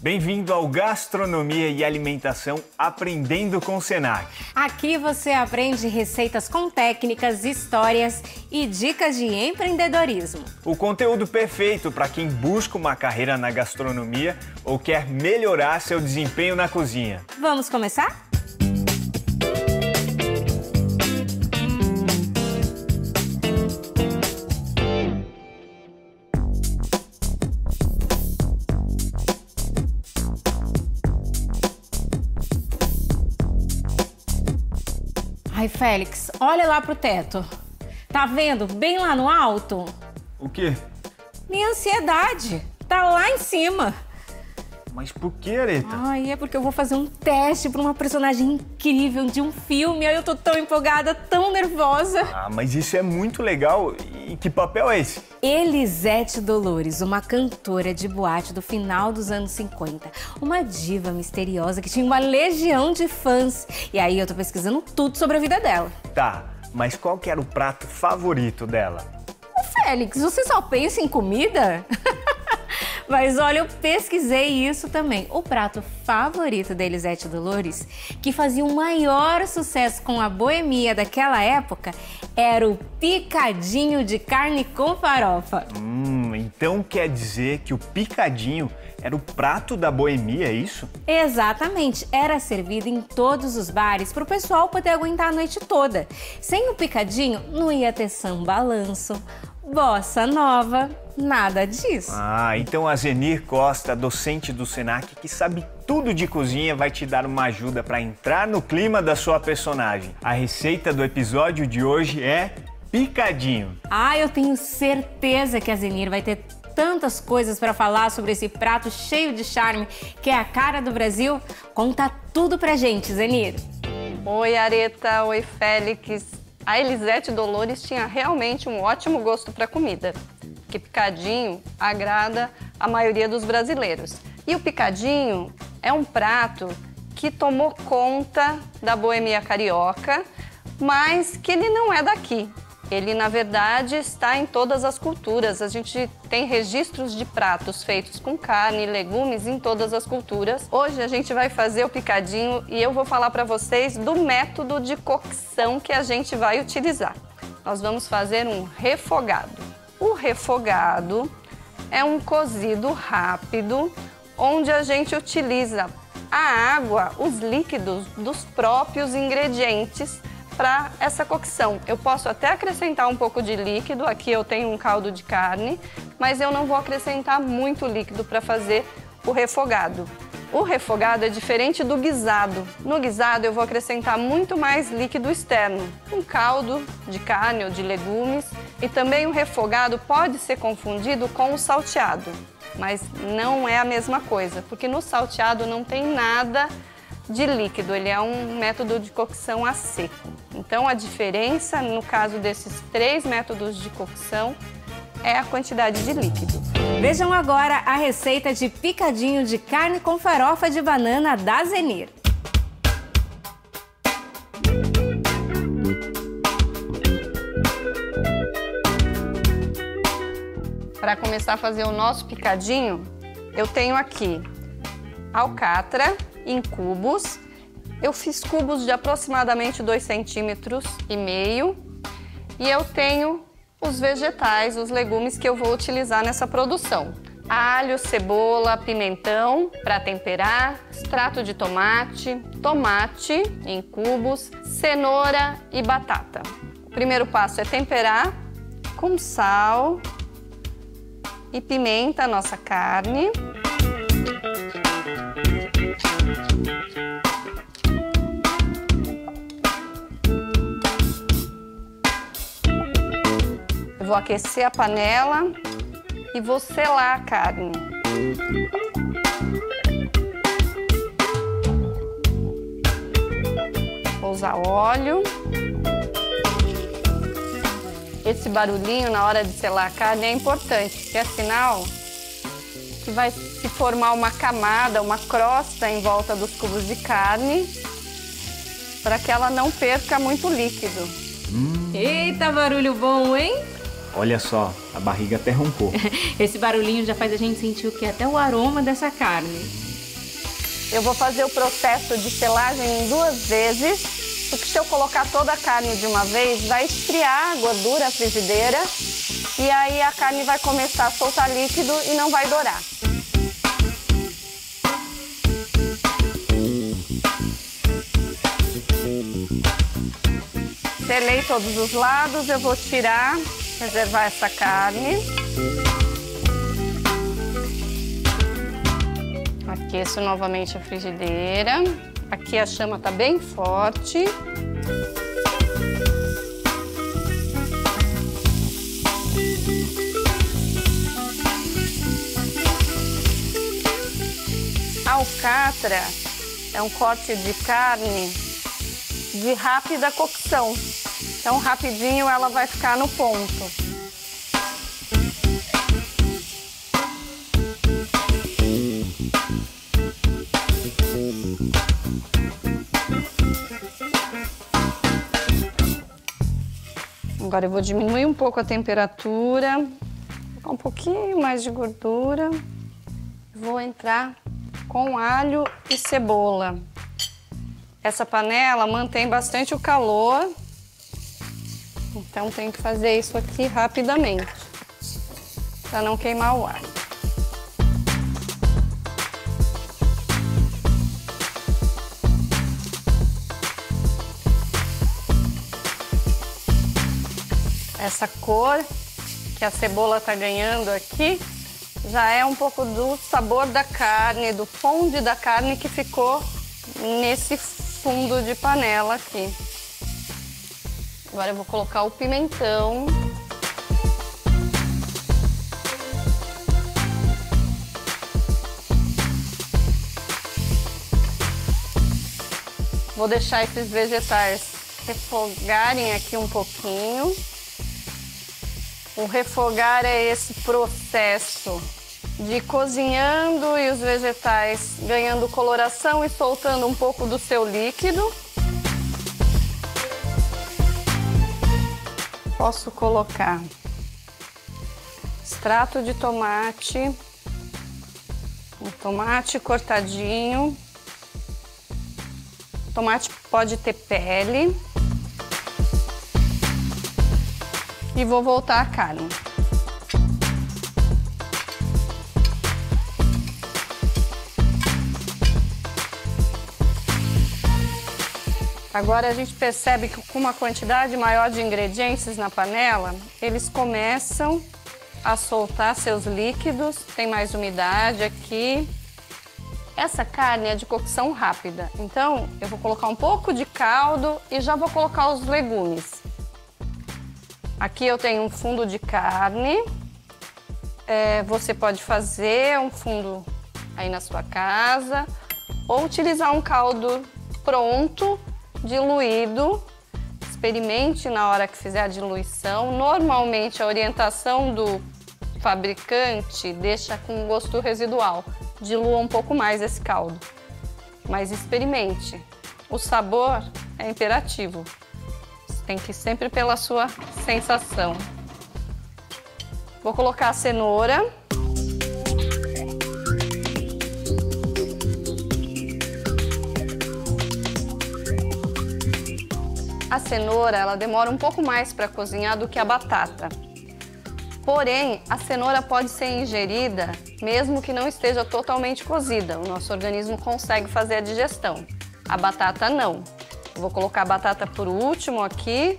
Bem-vindo ao Gastronomia e Alimentação Aprendendo com o Senac. Aqui você aprende receitas com técnicas, histórias e dicas de empreendedorismo. O conteúdo perfeito para quem busca uma carreira na gastronomia ou quer melhorar seu desempenho na cozinha. Vamos começar? Ai, Félix, olha lá pro teto. Tá vendo? Bem lá no alto. O quê? Minha ansiedade. Tá lá em cima. Mas por que, Areta? Ai, é porque eu vou fazer um teste pra uma personagem incrível de um filme. Ai, eu tô tão empolgada, tão nervosa. Ah, mas isso é muito legal. E que papel é esse? Elisete Dolores, uma cantora de boate do final dos anos 50. Uma diva misteriosa que tinha uma legião de fãs. E aí eu tô pesquisando tudo sobre a vida dela. Tá, mas qual que era o prato favorito dela? Ô, Félix, você só pensa em comida? Mas olha, eu pesquisei isso também. O prato favorito da Elisete Dolores, que fazia o maior sucesso com a boemia daquela época, era o picadinho de carne com farofa. Então quer dizer que o picadinho era o prato da boemia, é isso? Exatamente, era servido em todos os bares para o pessoal poder aguentar a noite toda. Sem o picadinho, não ia ter samba-balanço, bossa nova, nada disso. Ah, então a Zenir Costa, docente do Senac, que sabe tudo de cozinha, vai te dar uma ajuda para entrar no clima da sua personagem. A receita do episódio de hoje é picadinho. Ah, eu tenho certeza que a Zenir vai ter tantas coisas para falar sobre esse prato cheio de charme, que é a cara do Brasil. Conta tudo pra gente, Zenir. Oi, Areta. Oi, Félix. A Elisete Dolores tinha realmente um ótimo gosto para comida, que picadinho agrada a maioria dos brasileiros. E o picadinho é um prato que tomou conta da boemia carioca, mas que ele não é daqui. Ele, na verdade, está em todas as culturas. A gente tem registros de pratos feitos com carne e legumes em todas as culturas. Hoje a gente vai fazer o picadinho e eu vou falar para vocês do método de cocção que a gente vai utilizar. Nós vamos fazer um refogado. O refogado é um cozido rápido, onde a gente utiliza a água, os líquidos dos próprios ingredientes para essa cocção. Eu posso até acrescentar um pouco de líquido, aqui eu tenho um caldo de carne, mas eu não vou acrescentar muito líquido para fazer o refogado. O refogado é diferente do guisado. No guisado eu vou acrescentar muito mais líquido externo, um caldo de carne ou de legumes, e também o refogado pode ser confundido com o salteado, mas não é a mesma coisa, porque no salteado não tem nada de líquido, ele é um método de cocção a seco. Então a diferença, no caso desses três métodos de cocção, é a quantidade de líquido. Vejam agora a receita de picadinho de carne com farofa de banana da Zenir. Para começar a fazer o nosso picadinho, eu tenho aqui alcatra em cubos. Eu fiz cubos de aproximadamente 2,5 cm e eu tenho os vegetais, os legumes que eu vou utilizar nessa produção. Alho, cebola, pimentão para temperar, extrato de tomate, tomate em cubos, cenoura e batata. O primeiro passo é temperar com sal e pimenta a nossa carne. Eu vou aquecer a panela e vou selar a carne. Vou usar óleo. Esse barulhinho na hora de selar a carne é importante, porque é sinal que vai se formar uma camada, uma crosta em volta dos cubos de carne, para que ela não perca muito líquido. Eita, barulho bom, hein? Olha só, a barriga até roncou. Esse barulhinho já faz a gente sentir o quê? Até o aroma dessa carne. Eu vou fazer o processo de selagem em 2 vezes, porque se eu colocar toda a carne de uma vez, vai esfriar a gordura, a frigideira, e aí a carne vai começar a soltar líquido e não vai dourar. Selei todos os lados, eu vou tirar, reservar essa carne. Aqueço novamente a frigideira. Aqui a chama tá bem forte. A alcatra é um corte de carne de rápida cocção. Então, rapidinho ela vai ficar no ponto. Agora eu vou diminuir um pouco a temperatura, colocar um pouquinho mais de gordura. Vou entrar com alho e cebola. Essa panela mantém bastante o calor, então tem que fazer isso aqui rapidamente, para não queimar o alho. Essa cor que a cebola está ganhando aqui já é um pouco do sabor da carne, do fondue da carne que ficou nesse fundo de panela aqui. Agora eu vou colocar o pimentão. Vou deixar esses vegetais refogarem aqui um pouquinho. O refogar é esse processo de cozinhando e os vegetais ganhando coloração e soltando um pouco do seu líquido. Posso colocar extrato de tomate, um tomate cortadinho. O tomate pode ter pele. E vou voltar a carne. Agora a gente percebe que com uma quantidade maior de ingredientes na panela, eles começam a soltar seus líquidos, tem mais umidade aqui. Essa carne é de cocção rápida, então eu vou colocar um pouco de caldo e já vou colocar os legumes. Aqui eu tenho um fundo de carne, você pode fazer um fundo aí na sua casa ou utilizar um caldo pronto, diluído. Experimente na hora que fizer a diluição. Normalmente a orientação do fabricante deixa com gosto residual, dilua um pouco mais esse caldo, mas experimente. O sabor é imperativo. Tem que ir sempre pela sua sensação. Vou colocar a cenoura. A cenoura, ela demora um pouco mais para cozinhar do que a batata. Porém, a cenoura pode ser ingerida mesmo que não esteja totalmente cozida. O nosso organismo consegue fazer a digestão. A batata não. Eu vou colocar a batata por último aqui.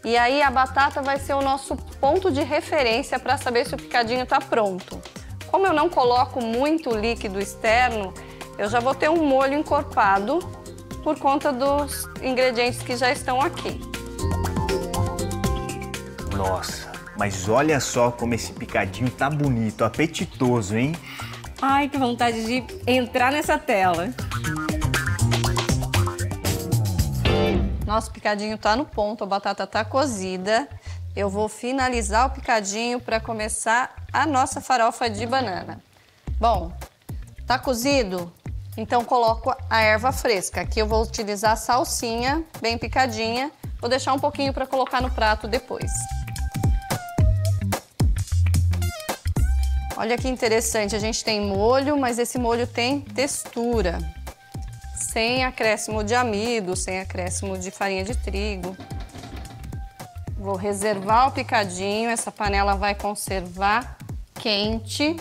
E aí a batata vai ser o nosso ponto de referência para saber se o picadinho está pronto. Como eu não coloco muito líquido externo, eu já vou ter um molho encorpado por conta dos ingredientes que já estão aqui. Nossa, mas olha só como esse picadinho tá bonito, apetitoso, hein? Ai, que vontade de entrar nessa tela. Nosso picadinho tá no ponto, a batata tá cozida. Eu vou finalizar o picadinho para começar a nossa farofa de banana. Bom, tá cozido? Então coloco a erva fresca. Aqui eu vou utilizar a salsinha bem picadinha. Vou deixar um pouquinho para colocar no prato depois. Olha que interessante, a gente tem molho, mas esse molho tem textura. Sem acréscimo de amido, sem acréscimo de farinha de trigo. Vou reservar o picadinho, essa panela vai conservar quente.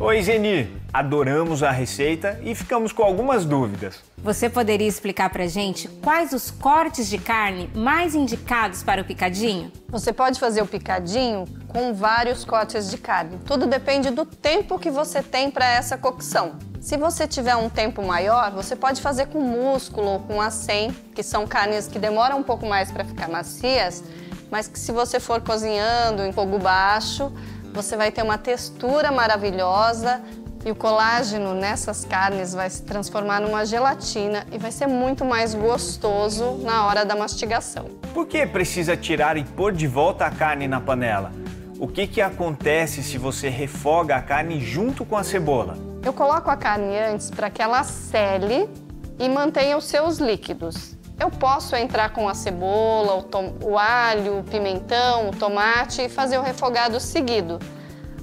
Oi, Zeni! Adoramos a receita e ficamos com algumas dúvidas. Você poderia explicar pra gente quais os cortes de carne mais indicados para o picadinho? Você pode fazer o picadinho com vários cortes de carne. Tudo depende do tempo que você tem para essa cocção. Se você tiver um tempo maior, você pode fazer com músculo ou com acém, que são carnes que demoram um pouco mais para ficar macias, mas que se você for cozinhando em fogo baixo, você vai ter uma textura maravilhosa e o colágeno nessas carnes vai se transformar numa gelatina e vai ser muito mais gostoso na hora da mastigação. Por que precisa tirar e pôr de volta a carne na panela? O que acontece se você refoga a carne junto com a cebola? Eu coloco a carne antes para que ela sele e mantenha os seus líquidos. Eu posso entrar com a cebola, o alho, o pimentão, o tomate e fazer o refogado seguido.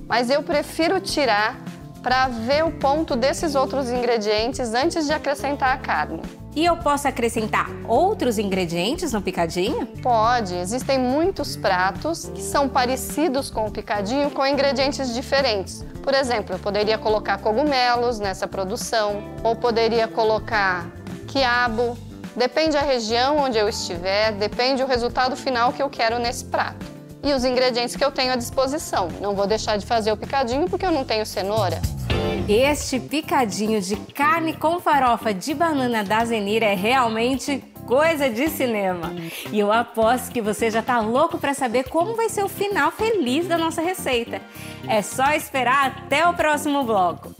Mas eu prefiro tirar para ver o ponto desses outros ingredientes antes de acrescentar a carne. E eu posso acrescentar outros ingredientes no picadinho? Pode, existem muitos pratos que são parecidos com o picadinho com ingredientes diferentes. Por exemplo, eu poderia colocar cogumelos nessa produção, ou poderia colocar quiabo. Depende da região onde eu estiver, depende do resultado final que eu quero nesse prato. E os ingredientes que eu tenho à disposição. Não vou deixar de fazer o picadinho porque eu não tenho cenoura. Este picadinho de carne com farofa de banana da Zenir é realmente coisa de cinema. E eu aposto que você já tá louco para saber como vai ser o final feliz da nossa receita. É só esperar até o próximo bloco.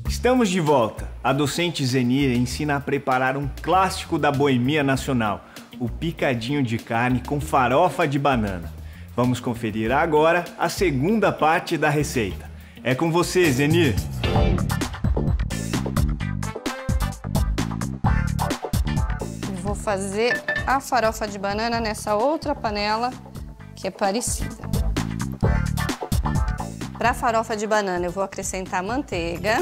Estamos de volta. A docente Zenir ensina a preparar um clássico da boemia nacional, o picadinho de carne com farofa de banana. Vamos conferir agora a segunda parte da receita. É com você, Zenir. Vou fazer a farofa de banana nessa outra panela que é parecida. Para a farofa de banana eu vou acrescentar manteiga.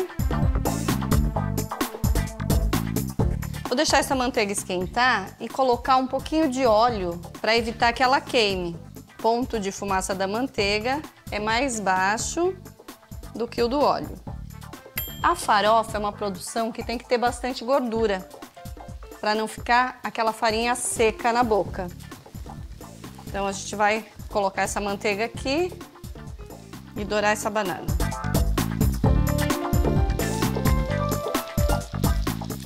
Vou deixar essa manteiga esquentar e colocar um pouquinho de óleo para evitar que ela queime. O ponto de fumaça da manteiga é mais baixo do que o do óleo. A farofa é uma produção que tem que ter bastante gordura, para não ficar aquela farinha seca na boca. Então a gente vai colocar essa manteiga aqui e dourar essa banana.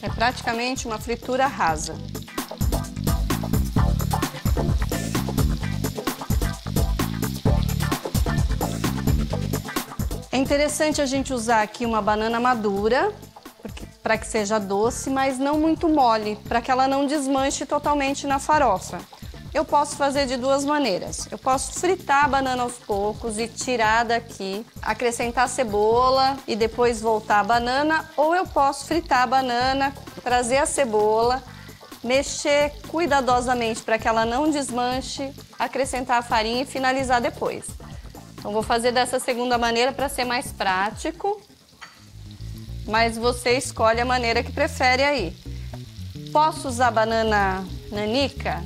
É praticamente uma fritura rasa. É interessante a gente usar aqui uma banana madura, para que seja doce, mas não muito mole, para que ela não desmanche totalmente na farofa. Eu posso fazer de duas maneiras. Eu posso fritar a banana aos poucos e tirar daqui, acrescentar cebola e depois voltar a banana, ou eu posso fritar a banana, trazer a cebola, mexer cuidadosamente para que ela não desmanche, acrescentar a farinha e finalizar depois. Então vou fazer dessa segunda maneira para ser mais prático, mas você escolhe a maneira que prefere aí. Posso usar banana nanica?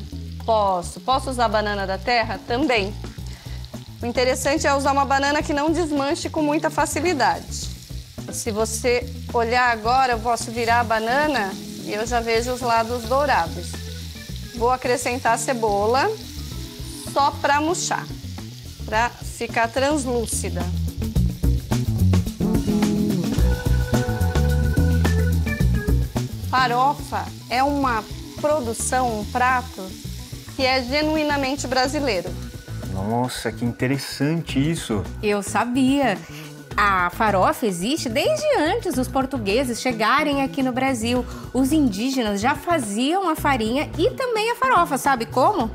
Posso. Posso usar banana da terra? Também. O interessante é usar uma banana que não desmanche com muita facilidade. Se você olhar agora, eu posso virar a banana e eu já vejo os lados dourados. Vou acrescentar a cebola só para murchar, para ficar translúcida. Farofa é uma produção, um prato que é genuinamente brasileiro. Nossa, que interessante isso! Eu sabia. a farofa existe desde antes dos portugueses chegarem aqui no Brasil. Os indígenas já faziam a farinha e também a farofa, sabe como?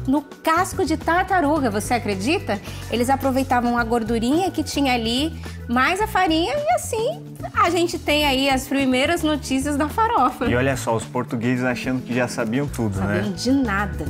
No casco de tartaruga, você acredita? Eles aproveitavam a gordurinha que tinha ali, mais a farinha, e assim a gente tem aí as primeiras notícias da farofa. E olha só, os portugueses achando que já sabiam tudo, né? Sabiam de nada.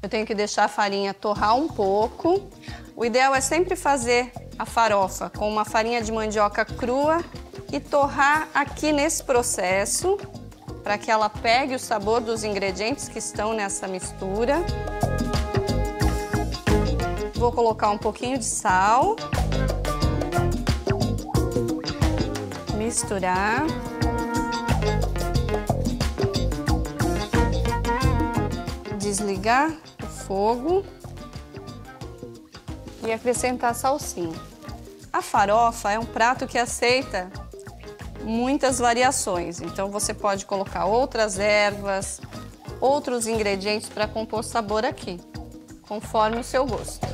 Eu tenho que deixar a farinha torrar um pouco. O ideal é sempre fazer a farofa com uma farinha de mandioca crua e torrar aqui nesse processo para que ela pegue o sabor dos ingredientes que estão nessa mistura. Vou colocar um pouquinho de sal. Misturar. Desligar o fogo e acrescentar a salsinha. A farofa é um prato que aceita muitas variações, então você pode colocar outras ervas, outros ingredientes para compor sabor aqui, conforme o seu gosto.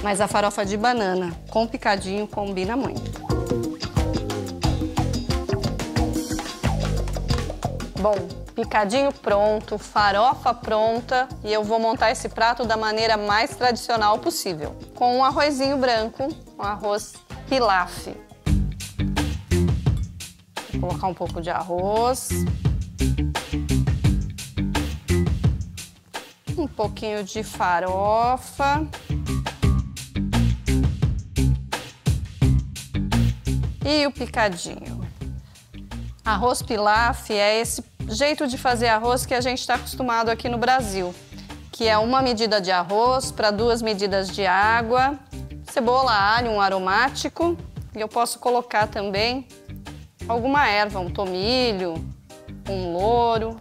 Mas a farofa de banana com picadinho combina muito. Bom, picadinho pronto, farofa pronta e eu vou montar esse prato da maneira mais tradicional possível. Com um arrozinho branco, um arroz pilaf. Vou colocar um pouco de arroz. Um pouquinho de farofa. E o picadinho. Arroz pilaf é esse jeito de fazer arroz que a gente está acostumado aqui no Brasil, que é uma medida de arroz para 2 medidas de água, cebola, alho, um aromático, e eu posso colocar também alguma erva, um tomilho, um louro.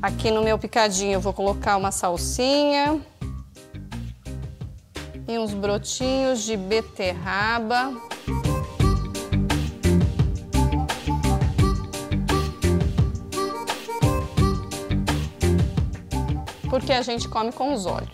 Aqui no meu picadinho eu vou colocar uma salsinha e uns brotinhos de beterraba. Porque a gente come com os olhos.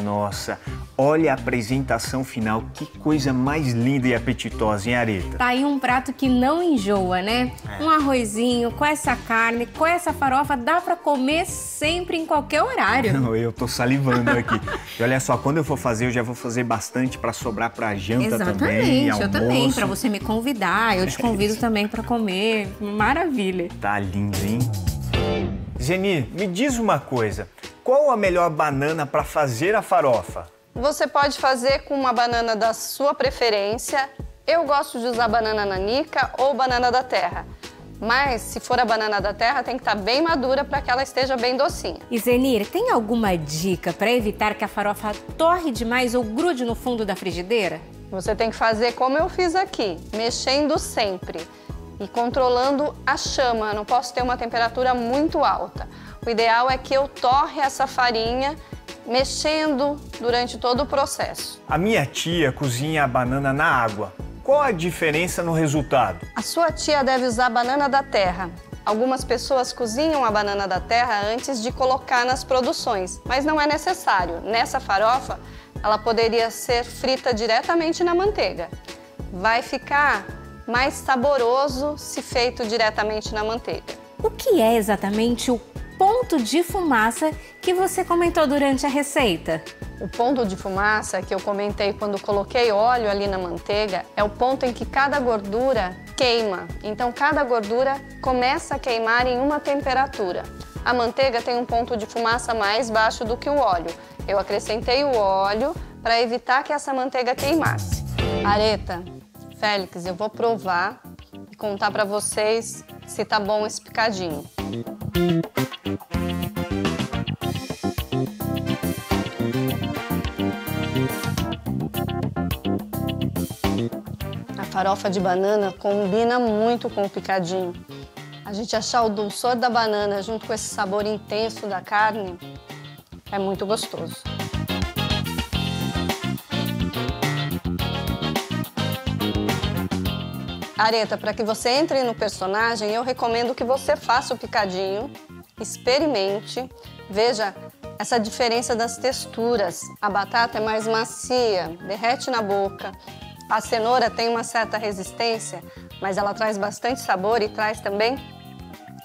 Nossa, olha a apresentação final, que coisa mais linda e apetitosa, hein, Areta? Tá aí um prato que não enjoa, né? Um arrozinho com essa carne, com essa farofa, dá pra comer sempre, em qualquer horário. Não, eu tô salivando aqui. E olha só, quando eu for fazer, eu já vou fazer bastante pra sobrar pra janta também, Exatamente, eu também, pra você me convidar, eu te convido também pra comer. Maravilha. Tá lindo, hein? Geni, me diz uma coisa, qual a melhor banana para fazer a farofa? Você pode fazer com uma banana da sua preferência. Eu gosto de usar banana nanica ou banana da terra. Mas, se for a banana da terra, tem que estar bem madura para que ela esteja bem docinha. E Zenir, tem alguma dica para evitar que a farofa torre demais ou grude no fundo da frigideira? Você tem que fazer como eu fiz aqui, mexendo sempre. E controlando a chama, eu não posso ter uma temperatura muito alta. O ideal é que eu torre essa farinha mexendo durante todo o processo. A minha tia cozinha a banana na água. Qual a diferença no resultado? A sua tia deve usar banana da terra. Algumas pessoas cozinham a banana da terra antes de colocar nas produções, mas não é necessário. Nessa farofa, ela poderia ser frita diretamente na manteiga. Vai ficar mais saboroso se feito diretamente na manteiga. O que é exatamente o ponto de fumaça que você comentou durante a receita? O ponto de fumaça que eu comentei quando coloquei óleo ali na manteiga é o ponto em que cada gordura queima. Então, cada gordura começa a queimar em uma temperatura. A manteiga tem um ponto de fumaça mais baixo do que o óleo. Eu acrescentei o óleo para evitar que essa manteiga queimasse. Areta, Félix, eu vou provar e contar para vocês se tá bom esse picadinho. A farofa de banana combina muito com o picadinho. A gente achar o dulçor da banana junto com esse sabor intenso da carne é muito gostoso. Areta, para que você entre no personagem, eu recomendo que você faça o picadinho, experimente, veja essa diferença das texturas. A batata é mais macia, derrete na boca. A cenoura tem uma certa resistência, mas ela traz bastante sabor e traz também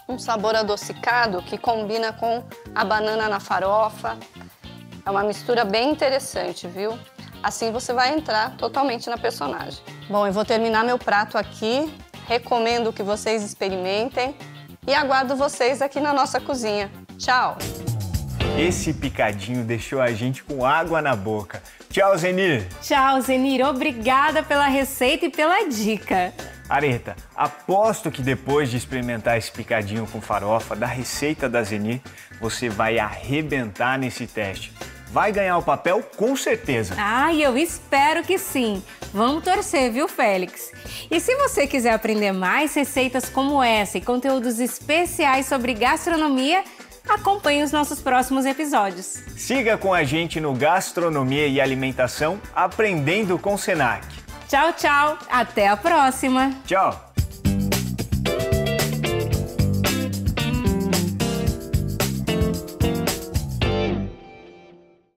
um sabor adocicado que combina com a banana na farofa. É uma mistura bem interessante, viu? Assim você vai entrar totalmente na personagem. Bom, eu vou terminar meu prato aqui. Recomendo que vocês experimentem e aguardo vocês aqui na nossa cozinha. Tchau! Esse picadinho deixou a gente com água na boca. Tchau, Zenir! Tchau, Zenir. Obrigada pela receita e pela dica. Areta, aposto que depois de experimentar esse picadinho com farofa da receita da Zenir, você vai arrebentar nesse teste. Vai ganhar o papel com certeza. Eu espero que sim. Vamos torcer, viu, Félix? E se você quiser aprender mais receitas como essa e conteúdos especiais sobre gastronomia, acompanhe os nossos próximos episódios. Siga com a gente no Gastronomia e Alimentação, aprendendo com Senac. Tchau, tchau. Até a próxima. Tchau.